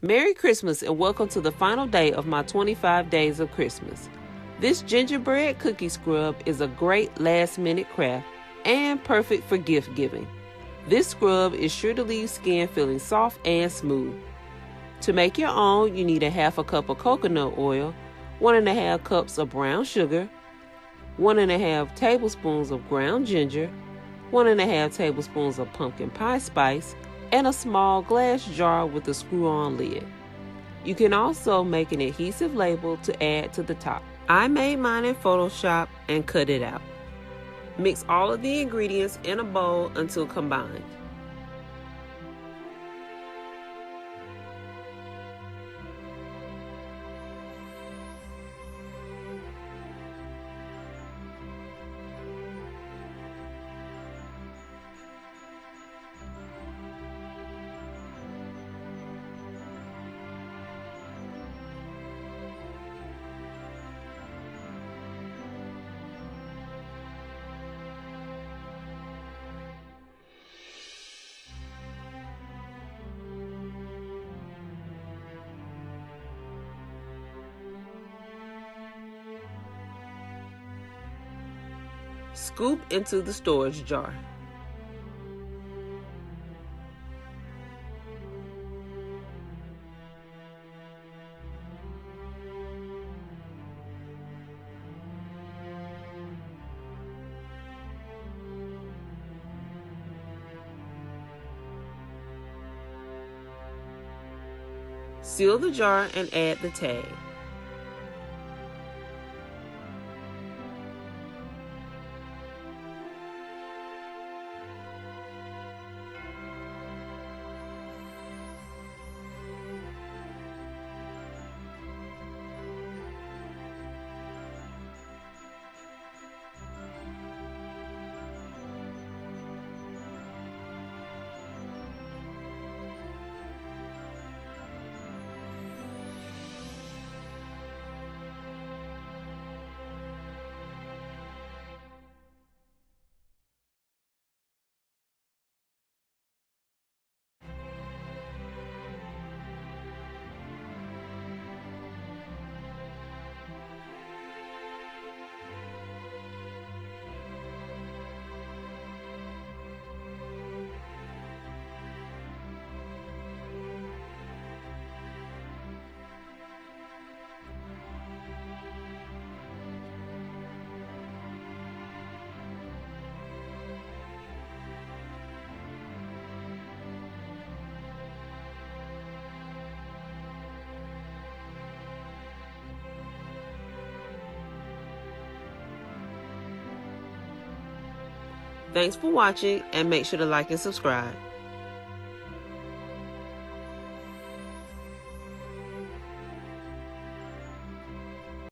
Merry Christmas and welcome to the final day of my 25 days of Christmas. This gingerbread cookie scrub is a great last-minute craft and perfect for gift giving. This scrub is sure to leave skin feeling soft and smooth. To make your own, you need a half a cup of coconut oil, 1½ cups of brown sugar, 1½ tablespoons of ground ginger, 1½ tablespoons of pumpkin pie spice, and a small glass jar with a screw-on lid. You can also make an adhesive label to add to the top. I made mine in Photoshop and cut it out. Mix all of the ingredients in a bowl until combined. Scoop into the storage jar. Seal the jar and add the tag. Thanks for watching and make sure to like and subscribe.